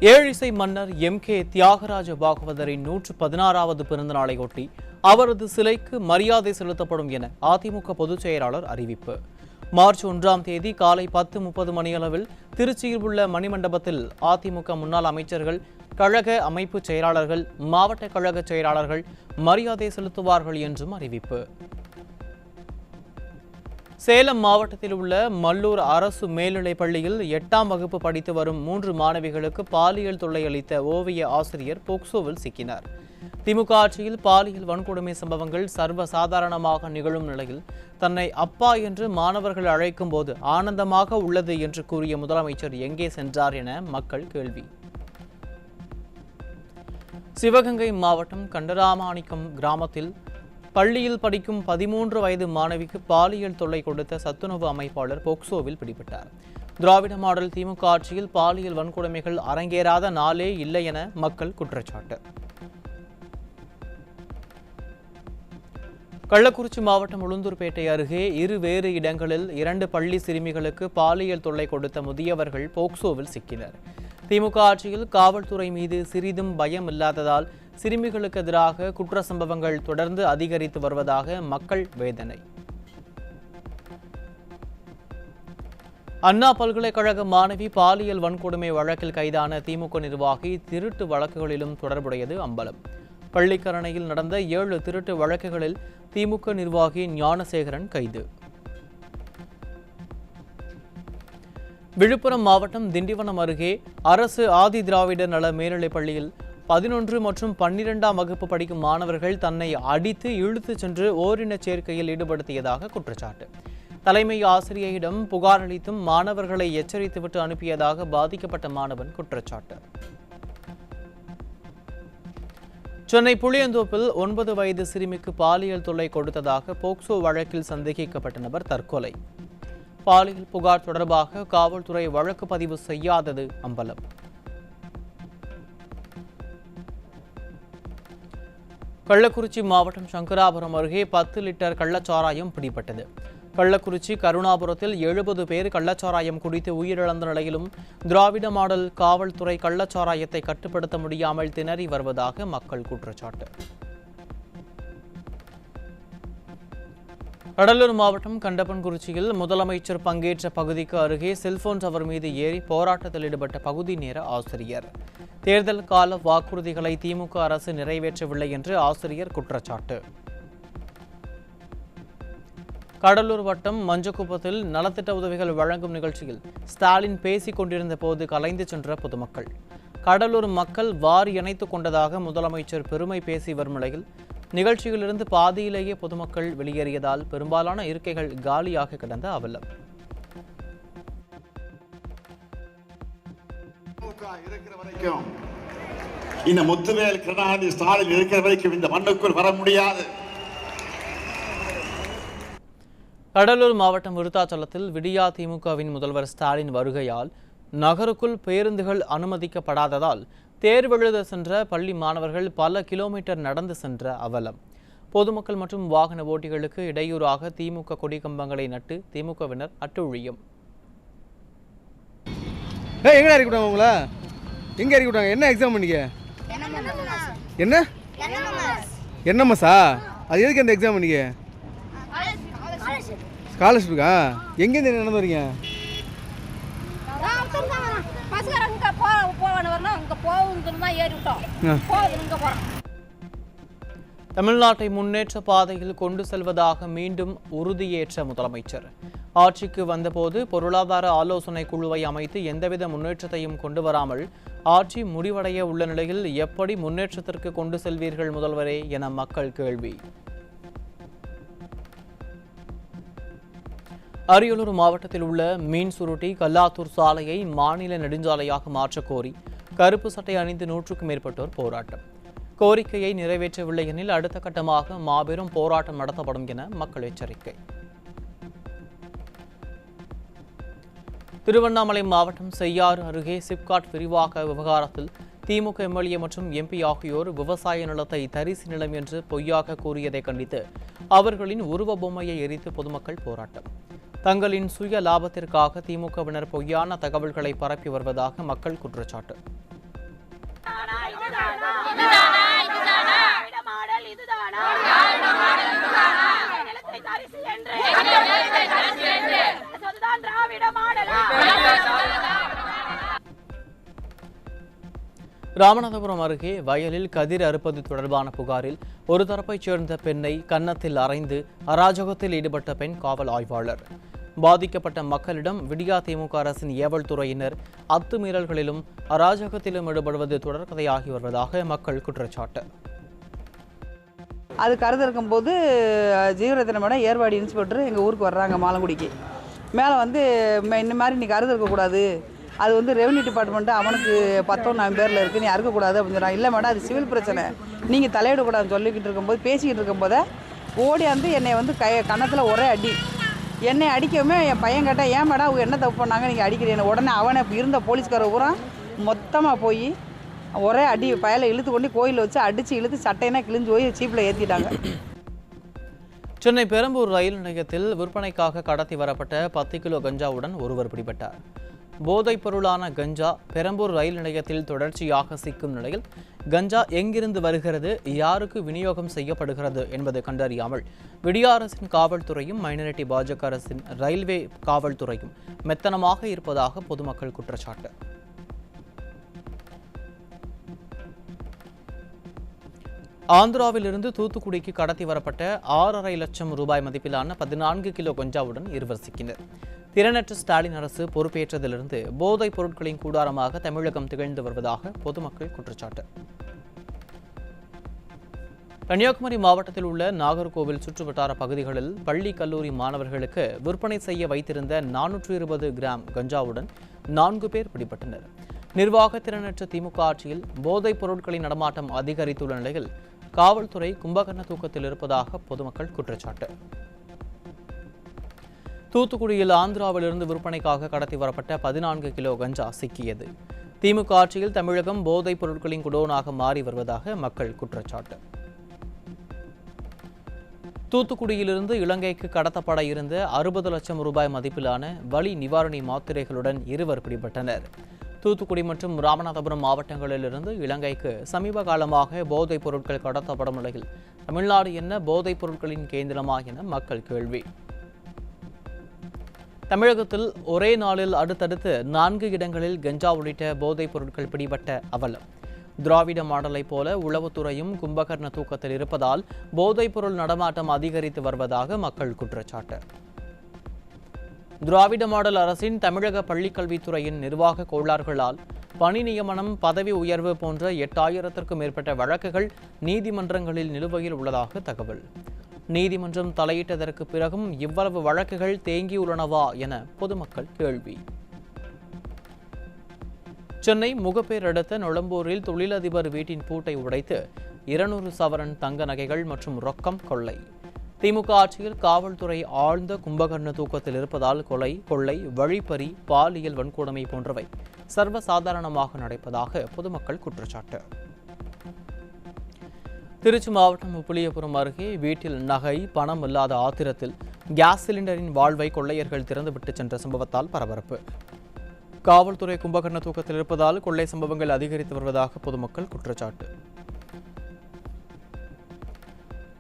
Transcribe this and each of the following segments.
ஏழிசை மன்னர் எம்.கே. தியாகராஜ பாகவதரின் 116வது பிறந்த நாளையொட்டி அவரது சிலைக்கு மரியாதை செலுத்தப்படும் என அதிமுக பொதுச் செயலாளர் அறிவிப்பு. மார்ச் 1ஆம் தேதி காலை 10:30 மணியளவில் திருச்சியில் உள்ள மணிமண்டபத்தில் அதிமுக முன்னாள் அமைச்சர்கள், கழக அமைப்பு செயலாளர்கள், மாவட்ட கழக செயலாளர்கள் மரியாதை செலுத்துவார்கள் என்றும் அறிவிப்பு. சேலம் மாவட்டத்தில் உள்ள மல்லூர் அரசு மேல்நிலைப் பள்ளியில் 8ஆம் வகுப்பு படித்து வரும் 3 மாணவிகளுக்கு பாலியல் தொல்லை அளித்த ஓவிய ஆசிரியர் போக்சோவில் சிக்கினார். திமுக ஆட்சியில் பாலியல் வன்கொடுமை சம்பவங்கள் சர்வசாதாரணமாக நிகழும் நிலையில் தன்னை அப்பா என்று மாணவர்கள் அழைக்கும் போது ஆனந்தமாக உள்ளது என்று கூறிய முதலமைச்சர் எங்கே சென்றார் என மக்கள் கேள்வி. சிவகங்கை மாவட்டம் கண்டராமாணிக்கம் கிராமத்தில் பள்ளியில் படிக்கும் 13 வயது மாணவிக்கு பாலியல் தொல்லை கொடுத்த சத்துணவு அமைப்பாளர் போக்சோவில் பிடிபட்டார். திராவிட மாடல் திமுக ஆட்சியில் பாலியல் வன்கொடுமைகள் அரங்கேறாத நாளே இல்லை என மக்கள் குற்றச்சாட்டு. கள்ளக்குறிச்சி மாவட்டம் உளுந்தூர்பேட்டை அருகே வேறு இடங்களில் 2 பள்ளி சிறுமிகளுக்கு பாலியல் தொல்லை கொடுத்த முதியவர்கள் போக்சோவில் சிக்கினர். திமுக ஆட்சியில் காவல்துறை மீது சிறிதும் பயம் இல்லாததால் சிறுமிகளுக்கு எதிராக குற்ற சம்பவங்கள் தொடர்ந்து அதிகரித்து வருவதாக மக்கள் வேதனை. அண்ணா பல்கலைக்கழக மாணவி பாலியல் வன்கொடுமை வழக்கில் கைதான திமுக நிர்வாகி திருட்டு வழக்குகளிலும் தொடர்புடையது அம்பலம். பள்ளிக்கரணையில் நடந்த 7 திருட்டு வழக்குகளில் திமுக நிர்வாகி ஞானசேகரன் கைது. விழுப்புரம் மாவட்டம் திண்டிவனம் அருகே அரசு ஆதி திராவிடர் நல மேல்நிலைப் பள்ளியில் 11 மற்றும் 12ஆம் வகுப்பு படிக்கும் மாணவர்கள் தன்னை அடித்து இழுத்துச் சென்று ஓரின சேர்க்கையில் ஈடுபடுத்தியதாக குற்றச்சாட்டு. தலைமை ஆசிரியரிடம் புகார் அளித்தும் மாணவர்களை எச்சரித்துவிட்டு அனுப்பியதாக பாதிக்கப்பட்ட மாணவன் குற்றச்சாட்டு. சென்னை புளியந்தோப்பில் 9 வயது சிறுமிக்கு பாலியல் தொல்லை கொடுத்ததாக போக்சோ வழக்கில் சந்தேகிக்கப்பட்ட நபர் தற்கொலை. பாலியல் புகார் தொடர்பாக காவல்துறை வழக்கு பதிவு செய்யாதது அம்பலம். கள்ளக்குறிச்சி மாவட்டம் சங்கராபுரம் அருகே 10 லிட்டர் கள்ளச்சாராயம் பிடிபட்டது. கள்ளக்குறிச்சி கருணாபுரத்தில் 70 பேர் கள்ளச்சாராயம் குடித்து உயிரிழந்த நிலையிலும் திராவிட மாடல் காவல்துறை கள்ளச்சாராயத்தை கட்டுப்படுத்த முடியாமல் திணறி வருவதாக மக்கள் குற்றச்சாட்டு. கடலூர் மாவட்டம் கண்டப்பன்குறிச்சியில் முதலமைச்சர் பங்கேற்ற பகுதிக்கு அருகே செல்போன் டவர் மீது ஏறி போராட்டத்தில் ஈடுபட்ட பகுதி நேர ஆசிரியர். தேர்தல் கால வாக்குறுதிகளை திமுக அரசு நிறைவேற்றவில்லை என்று ஆசிரியர் குற்றச்சாட்டு. கடலூர் வட்டம் மஞ்சக்குப்பத்தில் நலத்திட்ட உதவிகள் வழங்கும் நிகழ்ச்சியில் ஸ்டாலின் பேசிக் கொண்டிருந்த போது கலைந்து சென்ற பொதுமக்கள். கடலூர் மக்கள் வாரி இணைத்துக் கொண்டதாக முதலமைச்சர் பெருமை பேசி வரும் நிலையில் நிகழ்ச்சியிலிருந்து பாதியிலேயே பொதுமக்கள் வெளியேறியதால் பெரும்பாலான இருக்கைகள் காலியாக கிடந்த அவலம். இருக்கிற வரைக்கும் இந்த முத்துவேல் கருணாநிதி ஸ்டாலின் இருக்கிற வரைக்கும் இந்த மண்ணுக்குள் வர முடியாது. கடலூர் மாவட்டம் விருத்தாச்சலத்தில் விடியா திமுகவின் முதல்வர் ஸ்டாலின் வருகையால் நகருக்குள் பேருந்துகள் அனுமதிக்கப்படாததால் தேர்வெழுத சென்ற பள்ளி மாணவர்கள் பல கிலோமீட்டர் நடந்து சென்ற அவலம். பொதுமக்கள் மற்றும் வாகன ஓட்டிகளுக்கு இடையூறாக திமுக கொடி கம்பங்களை நட்டு திமுகவினர் அட்டுழியம். எங்கடா இருக்கட்டும் உங்கள எங்க இருக்கட்டும்? என்ன எக்ஸாம் பண்ணீங்க? என்ன என்னம்மாசா? அது எதுக்கு அந்த எக்ஸாம் பண்ணீங்க? ஸ்காலர்ஷிப்புக்கா? எங்கேருந்து நடந்து வரீங்க? தமிழ்நாட்டை முன்னேற்ற பாதையில் கொண்டு செல்வதாக மீண்டும் உறுதியேற்ற முதலமைச்சர். ஆட்சிக்கு வந்தபோது பொருளாதார ஆலோசனை குழுவை அமைத்து எந்தவித முன்னேற்றத்தையும் கொண்டு வராமல் ஆட்சி முடிவடைய உள்ள நிலையில் எப்படி முன்னேற்றத்திற்கு கொண்டு செல்வீர்கள் முதல்வரே என மக்கள் கேள்வி. அரியலூர் மாவட்டத்தில் உள்ள மீன் சுருட்டி கல்லாத்தூர் சாலையை மாநில நெடுஞ்சாலையாக மாற்றக் கோரி கருப்பு சட்டை அணிந்து 100க்கும் மேற்பட்டோர் போராட்டம். கோரிக்கையை நிறைவேற்றவில்லை எனில் அடுத்த கட்டமாக மாபெரும் போராட்டம் நடத்தப்படும் என மக்கள் எச்சரிக்கை. திருவண்ணாமலை மாவட்டம் செய்யாறு அருகே சிப்காட் விரிவாக்க விவகாரத்தில் திமுக எம்எல்ஏ மற்றும் எம்பி ஆகியோர் விவசாய நிலத்தை தரிசு நிலம் என்று பொய்யாக கூறியதை கண்டித்து அவர்களின் உருவ பொம்மையை எரித்து பொதுமக்கள் போராட்டம். தங்களின் சுய லாபத்திற்காக திமுகவினர் பொய்யான தகவல்களை பரப்பி வருவதாக மக்கள் குற்றச்சாட்டு. ராமநாதபுரம் அருகே வயலில் கதிர் அறுப்பது தொடர்பான புகாரில் ஒரு தரப்பைச் சேர்ந்த பெண்ணை கன்னத்தில் அறைந்து அராஜகத்தில் ஈடுபட்ட பெண் காவல் ஆய்வாளர். பாதிக்கப்பட்ட மக்களிடம் விடியா திமுக அரசின் ஏவல் துறையினர் அத்துமீறல்களிலும் அராஜகத்திலும் ஈடுபடுவது தொடர்கதையாகி வருவதாக மக்கள் குற்றச்சாட்டு. அது கருது இருக்கும்போது ஜீவரத்தின மேடம் ஏர்வாடி இன்ஸ்பெக்டர் எங்கள் ஊருக்கு வர்றாங்க மாலங்குடிக்கு. மேலே வந்து இந்த மாதிரி நீ கருது இருக்கக்கூடாது, அது வந்து ரெவன்யூ டிபார்ட்மெண்ட்டு அவனுக்கு 19 பேரில் இருக்குது, நீ அறுக்கக்கூடாது அப்படின்னு சொன்னாங்க. இல்லை மேடம் அது சிவில் பிரச்சனை, நீங்கள் தலையிடக்கூடாதுன்னு சொல்லிக்கிட்டு இருக்கும்போது பேசிக்கிட்டு இருக்கும்போதே ஓடியாந்து என்னை வந்து கன்னத்தில் ஒரே அடி. என்னை அடிக்கவுமே என் பையன் கேட்டால் ஏன் மேடம் அவங்க என்ன தப்பு பண்ணாங்க நீங்கள் அடிக்கிறீங்க. உடனே அவனை இருந்த போலீஸ்கார பூரா மொத்தமாக போய் ஒரே அடி பயலை இழுத்து கொண்டு கோயிலில் வச்சு அடித்து இழுத்து சட்டையெல்லாம் கிழிஞ்சு போய் சீப்பில் ஏற்றிட்டாங்க. சென்னை பெரம்பூர் ரயில் நிலையத்தில் விற்பனைக்காக கடத்தி வரப்பட்ட 10 கிலோ கஞ்சாவுடன் ஒருவர் பிடிபட்டார். போதைப் பொருளான கஞ்சா பெரம்பூர் ரயில் நிலையத்தில் தொடர்ச்சியாக சிக்கும் நிலையில் கஞ்சா எங்கிருந்து வருகிறது, யாருக்கு விநியோகம் செய்யப்படுகிறது என்பது கண்டறியாமல் விடியா அரசின் காவல்துறையும் மைனாரிட்டி பாஜக அரசின் ரயில்வே காவல்துறையும் மெத்தனமாக இருப்பதாக பொதுமக்கள் குற்றச்சாட்டு. ஆந்திராவிலிருந்து தூத்துக்குடிக்கு கடத்தி வரப்பட்ட 6.5 லட்சம் ரூபாய் மதிப்பிலான 14 கிலோ கஞ்சாவுடன் இருவர் சிக்கினர். திறனற்ற ஸ்டாலின் அரசு பொறுப்பேற்றதிலிருந்து போதைப் பொருட்களின் கூடாரமாக தமிழகம் திகழ்ந்து வருவதாக பொதுமக்கள் குற்றச்சாட்டு. கன்னியாகுமரி மாவட்டத்தில் உள்ள நாகர்கோவில் சுற்றுவட்டார பகுதிகளில் பள்ளி கல்லூரி மாணவர்களுக்கு விற்பனை செய்ய வைத்திருந்த 420 கிராம் கஞ்சாவுடன் 4 பேர் பிடிபட்டனர். நிர்வாக திறனற்ற திமுக ஆட்சியில் போதைப் பொருட்களின் நடமாட்டம் அதிகரித்துள்ள நிலையில் காவல்துறை கும்பகர்ண தூக்கத்தில் இருப்பதாக பொதுமக்கள் குற்றச்சாட்டு. தூத்துக்குடியில் ஆந்திராவிலிருந்து விற்பனைக்காக கடத்தி வரப்பட்ட 14 கிலோ கஞ்சா சிக்கியது. திமுக ஆட்சியில் தமிழகம் போதைப் பொருட்களின் குடோனாக மாறி வருவதாக மக்கள் குற்றச்சாட்டு. தூத்துக்குடியிலிருந்து இலங்கைக்கு கடத்தப்பட இருந்த 60 லட்சம் ரூபாய் மதிப்பிலான வலி நிவாரணி மாத்திரைகளுடன் இருவர் பிடிபட்டனர். தூத்துக்குடி மற்றும் ராமநாதபுரம் மாவட்டங்களிலிருந்து இலங்கைக்கு சமீப காலமாக போதைப் பொருட்கள் கடத்தப்படும் நிலையில் தமிழ்நாடு என்ன போதைப் பொருட்களின் கேந்திரமா என மக்கள் கேள்வி. தமிழகத்தில் ஒரே நாளில் அடுத்தடுத்து 4 இடங்களில் கஞ்சா உள்ளிட்ட போதைப் பொருட்கள் பிடிபட்ட அவலம். திராவிட மாடலை போல உளவுத்துறையும் கும்பகர்ண தூக்கத்தில் இருப்பதால் போதைப் பொருள் நடமாட்டம் அதிகரித்து வருவதாக மக்கள் குற்றச்சாட்டு. திராவிட மாடல் அரசின் தமிழக பள்ளிக்கல்வித்துறையின் நிர்வாக கோளாறுகளால் பணி நியமனம், பதவி உயர்வு போன்ற 8000க்கும் மேற்பட்ட வழக்குகள் நீதிமன்றங்களில் நிலுவையில் உள்ளதாக தகவல். நீதிமன்றம் தலையிட்டதற்கு பிறகும் இவ்வளவு வழக்குகள் தேங்கியுள்ளனவா என பொதுமக்கள் கேள்வி. சென்னை முகப்பேர் அடுத்த நொளம்பூரில் தொழிலதிபர் வீட்டின் பூட்டை உடைத்து 200 சவரன் தங்க நகைகள் மற்றும் ரொக்கம் கொள்ளை. திமுக ஆட்சியில் காவல்துறை ஆழ்ந்த கும்பகர்ண தூக்கத்தில் இருப்பதால் கொலை, கொள்ளை, வழிப்பறி, பாலியல் வன்கொடுமை போன்றவை சர்வசாதாரணமாக நடப்பதாக பொதுமக்கள் குற்றச்சாட்டு. திருச்சி மாவட்டம் உப்பிலியபுரம் அருகே வீட்டில் நகை, பணம் இல்லாத ஆத்திரத்தில் கேஸ் சிலிண்டரின் வாழ்வை கொள்ளையர்கள் திறந்துவிட்டு சென்ற சம்பவத்தால் பரபரப்பு. காவல்துறை கும்பகர்ண தூக்கத்தில் இருப்பதால் கொள்ளை சம்பவங்கள் அதிகரித்து வருவதாக பொதுமக்கள் குற்றச்சாட்டு.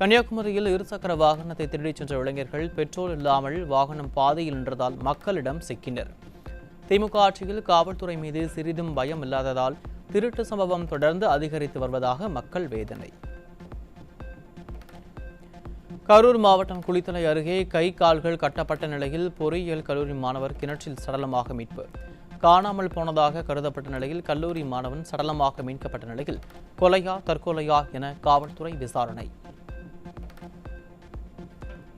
கன்னியாகுமரியில் இருசக்கர வாகனத்தை திருடிச் சென்ற இளைஞர்கள் பெட்ரோல் இல்லாமல் வாகனம் பாதையில் நின்றதால் மக்களிடம் சிக்கினர். திமுக ஆட்சியில் காவல்துறை மீது சிறிதும் பயம் இல்லாததால் திருட்டு சம்பவம் தொடர்ந்து அதிகரித்து வருவதாக மக்கள் வேதனை. கரூர் மாவட்டம் குளித்தலை அருகே கை கால்கள் கட்டப்பட்ட நிலையில் பொறியியல் கல்லூரி மாணவர் கிணற்றில் சடலமாக மீட்பு. காணாமல் போனதாக கருதப்பட்ட நிலையில் கல்லூரி மாணவன் சடலமாக மீட்கப்பட்ட நிலையில் கொலையா தற்கொலையா என காவல்துறை விசாரணை.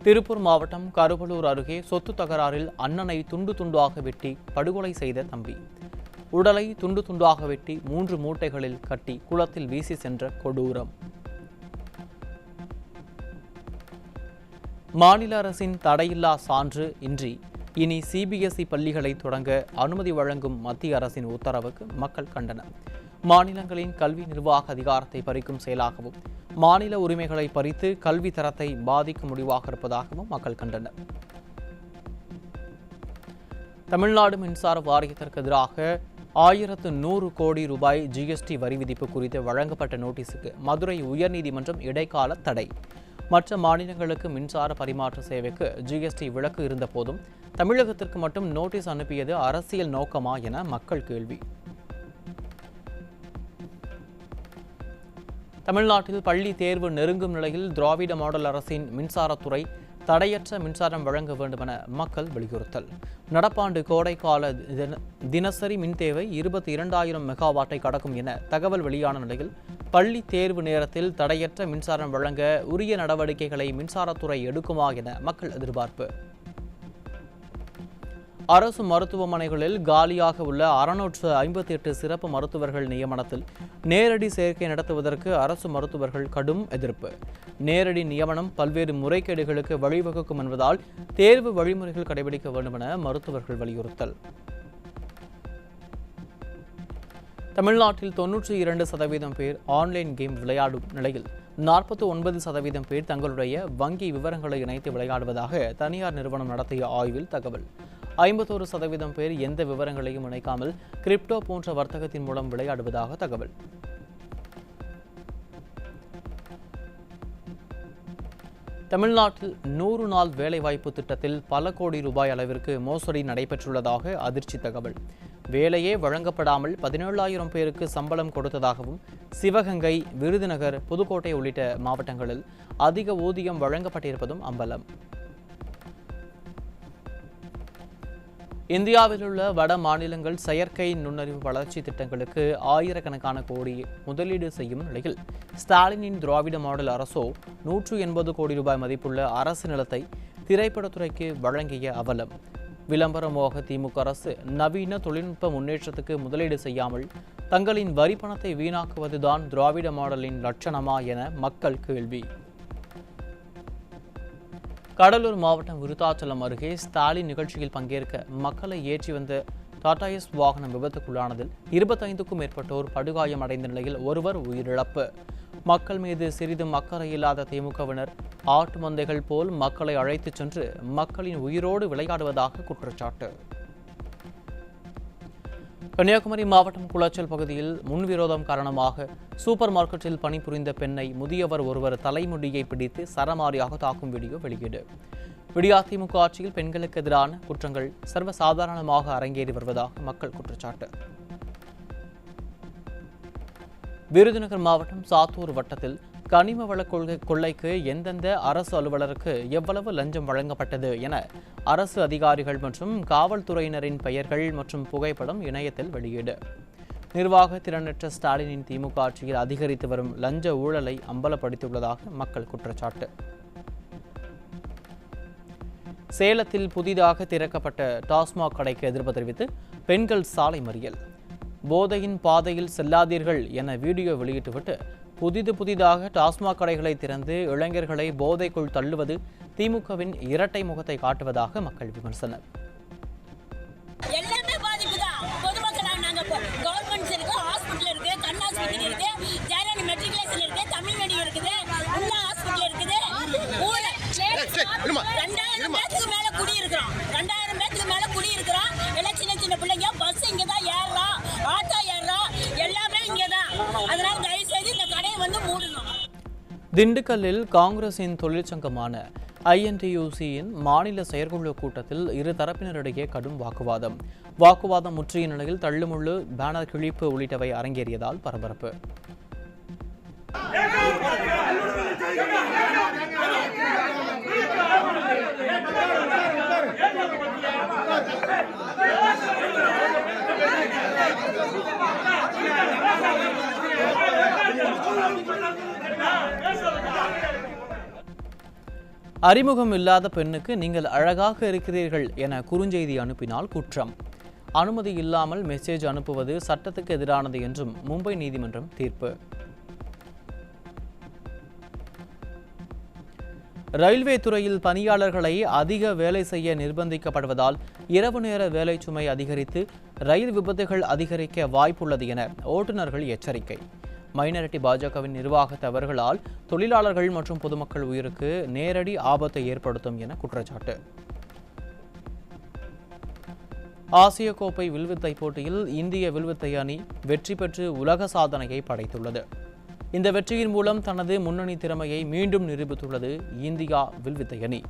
திருப்பூர் மாவட்டம் கருவலூர் அருகே சொத்து தகராறில் அண்ணனை துண்டு துண்டாக வெட்டி படுகொலை செய்த தம்பி. உடலை துண்டு துண்டாக வெட்டி 3 மூட்டைகளில் கட்டி குளத்தில் வீசி சென்ற கொடூரம். மாநில அரசின் தடையில்லா சான்று இன்றி இனி சிபிஎஸ்இ பள்ளிகளை தொடங்க அனுமதி வழங்கும் மத்திய அரசின் உத்தரவுக்கு மக்கள் கண்டனம். மாநிலங்களின் கல்வி நிர்வாக அதிகாரத்தை பறிக்கும் செயலாகவும் மாநில உரிமைகளை பறித்து கல்வி தரத்தை பாதிக்கும் முடிவாக இருப்பதாகவும் மக்கள் கண்டனர். தமிழ்நாடு மின்சார வாரியத்திற்கு எதிராக 1100 கோடி ரூபாய் ஜிஎஸ்டி வரி விதிப்பு குறித்து வழங்கப்பட்ட நோட்டீஸுக்கு மதுரை உயர்நீதிமன்றம் இடைக்கால தடை. மற்ற மாநிலங்களுக்கு மின்சார பரிமாற்ற சேவைக்கு ஜிஎஸ்டி விலக்கு இருந்த போதும் தமிழகத்திற்கு மட்டும் நோட்டீஸ் அனுப்பியது அரசியல் நோக்கமா என மக்கள் கேள்வி. தமிழ்நாட்டில் பள்ளி தேர்வு நெருங்கும் நிலையில் திராவிட மாடல் அரசின் மின்சாரத்துறை தடையற்ற மின்சாரம் வழங்க வேண்டும் என மக்கள் வலியுறுத்தல். நடப்பாண்டு கோடைக்கால தினசரி மின் தேவை 22,000 மெகாவாட்டை கடக்கும் என தகவல் வெளியான நிலையில் பள்ளி தேர்வு நேரத்தில் தடையற்ற மின்சாரம் வழங்க உரிய நடவடிக்கைகளை மின்சாரத்துறை எடுக்குமா என மக்கள் எதிர்பார்ப்பு. அரசு மருத்துவமனைகளில் காலியாக உள்ள 658 சிறப்பு மருத்துவர்கள் நியமனத்தில் நேரடி சேர்க்கை நடத்துவதற்கு அரசு மருத்துவர்கள் கடும் எதிர்ப்பு. நேரடி நியமனம் பல்வேறு முறைகேடுகளுக்கு வழிவகுக்கும் என்பதால் தேர்வு வழிமுறைகள் கடைபிடிக்க வேண்டும் என மருத்துவர்கள் வலியுறுத்தல். தமிழ்நாட்டில் 92% பேர் ஆன்லைன் கேம் விளையாடும் நிலையில் 49% பேர் தங்களுடைய வங்கி விவரங்களை இணைத்து விளையாடுவதாக தனியார் நிறுவனம் நடத்திய ஆய்வில் தகவல். 51% பேர் எந்த விவரங்களையும் இணைக்காமல் கிரிப்டோ போன்ற வர்த்தகத்தின் மூலம் விளையாடுவதாக தகவல். தமிழ்நாட்டில் 100 நாள் வேலைவாய்ப்பு திட்டத்தில் பல கோடி ரூபாய் அளவிற்கு மோசடி நடைபெற்றுள்ளதாக அதிர்ச்சி தகவல். வேலையே வழங்கப்படாமல் 17,000 பேருக்கு சம்பளம் கொடுத்ததாகவும் சிவகங்கை, விருதுநகர், புதுக்கோட்டை உள்ளிட்ட மாவட்டங்களில் அதிக ஊதியம் வழங்கப்பட்டிருப்பதும் அம்பலம். இந்தியாவில் உள்ள வட மாநிலங்கள் செயற்கை நுண்ணறிவு வளர்ச்சி திட்டங்களுக்கு ஆயிரக்கணக்கான கோடி முதலீடு செய்யும் நிலையில் ஸ்டாலினின் திராவிட மாடல் அரசோ 180 கோடி ரூபாய் மதிப்புள்ள அரசு நிலத்தை திரைப்படத்துறைக்கு வழங்கிய அவலம். விளம்பரமோக திமுக அரசு நவீன தொழில்நுட்ப முன்னேற்றத்துக்கு முதலீடு செய்யாமல் தங்களின் வரி பணத்தை வீணாக்குவதுதான் திராவிட மாடலின் லட்சணமா என மக்கள் கேள்வி. கடலூர் மாவட்டம் விருத்தாச்சலம் அருகே ஸ்டாலின் நிகழ்ச்சியில் பங்கேற்க மக்களை ஏற்றி வந்த டாடா ஏஸ் வாகனம் விபத்துக்குள்ளானதில் 25க்கும் மேற்பட்டோர் படுகாயம் அடைந்த நிலையில் ஒருவர் உயிரிழப்பு. மக்கள் மீது சிறிதும் அக்கறை இல்லாத திமுகவினர் ஆட்டு மந்தைகள் போல் மக்களை அழைத்துச் சென்று மக்களின் உயிரோடு விளையாடுவதாக குற்றச்சாட்டு. கன்னியாகுமரி மாவட்டம் குளச்சல் பகுதியில் முன்விரோதம் காரணமாக சூப்பர் மார்க்கெட்டில் பணிபுரிந்த பெண்ணை முதியவர் ஒருவர் தலைமுடியை பிடித்து சரமாரியாக தாக்கும் வீடியோ வெளியீடு. அதிமுக ஆட்சியில் பெண்களுக்கு எதிரான குற்றங்கள் சர்வசாதாரணமாக அரங்கேறி வருவதாக மக்கள் குற்றச்சாட்டு. விருதுநகர் மாவட்டம் சாத்தூர் வட்டத்தில் கனிம வள கொள்ளைக்கு எந்தெந்த அரசு அலுவலருக்கு எவ்வளவு லஞ்சம் வழங்கப்பட்டது என அரசு அதிகாரிகள் மற்றும் காவல்துறையினரின் பெயர்கள் மற்றும் புகைப்படம் இணையத்தில் வெளியீடு. நிர்வாக திறனற்ற ஸ்டாலினின் திமுக ஆட்சியில் அதிகரித்து வரும் லஞ்ச ஊழலை அம்பலப்படுத்தியுள்ளதாக மக்கள் குற்றச்சாட்டு. சேலத்தில் புதிதாக திறக்கப்பட்ட டாஸ்மாக் கடைக்கு எதிர்ப்பு தெரிவித்து பெண்கள் சாலை மறியல். போதையின் பாதையில் செல்லாதீர்கள் என வீடியோ வெளியிட்டுவிட்டு புதிதாக டாஸ்மாக் கடைகளை திறந்து இளைஞர்களை போதைக்குள் தள்ளுவது திமுகவின் இரட்டை முகத்தை காட்டுவதாக மக்கள் விமர்சனம். எல்லாமே பாதிப்பு தான். பொதுமக்களா நாங்க கவர்மெண்ட்ஸ் இருக்கு, ஹாஸ்பிட்டல் இருக்கு, கண் ஹாஸ்பிட்டல் இருக்கு, ஜெயலலிதா மெட்ரிகுலேஷன் இருக்கு, தமிழ் மீடியம் இருக்குது, உள்ள ஹாஸ்பிட்டல் இருக்குது. ஊர 2000 பேருக்கு மேல குடியிருக்கிறோம். 2000 பேருக்கு மேல குடியிருக்கிறோம். எல்லாம் சின்ன சின்ன பிள்ளைங்க. பஸ் இங்க தான் ஏறலாம், ஆட்டோ ஏறலாம், எல்லாமே இங்க தான். அதனால தயவு செய்து இந்த கடையை வந்து மூடணும். திண்டுக்கல்லில் காங்கிரசின் தொழிற்சங்கமான INTUCயின் மாநில செயற்குழு கூட்டத்தில் இரு தரப்பினரிடையே கடும் வாக்குவாதம் முற்றிய நிலையில் தள்ளுமுள்ளு, பேனர் கிழிப்பு உள்ளிட்டவை அரங்கேறியதால் பரபரப்பு. அறிமுகம் இல்லாத பெண்ணுக்கு நீங்கள் அழகாக இருக்கிறீர்கள் என குறுஞ்செய்தி அனுப்பினால் குற்றம். அனுமதி இல்லாமல் மெசேஜ் அனுப்புவது சட்டத்துக்கு எதிரானது என்றும் மும்பை நீதிமன்றம் தீர்ப்பு. ரயில்வே துறையில் பணியாளர்களை அதிக வேலை செய்ய நிர்பந்திக்கப்படுவதால் இரவு நேர வேலை சுமை அதிகரித்து ரயில் விபத்துகள் அதிகரிக்க வாய்ப்புள்ளது என ஓட்டுநர்கள் எச்சரிக்கை. மைனாரிட்டி பாஜகவின் நிர்வாக தவறுகளால் தொழிலாளர்கள் மற்றும் பொதுமக்கள் உயிருக்கு நேரடி ஆபத்தை ஏற்படுத்தும் என குற்றச்சாட்டு. ஆசிய கோப்பை வில்வித்தை போட்டியில் இந்திய வில்வித்தை அணி வெற்றி பெற்று உலக சாதனையை படைத்துள்ளது. இந்த வெற்றியின் மூலம் தனது முன்னணி திறமையை மீண்டும் நிரூபித்துள்ளது இந்தியா வில்வித்தை அணி.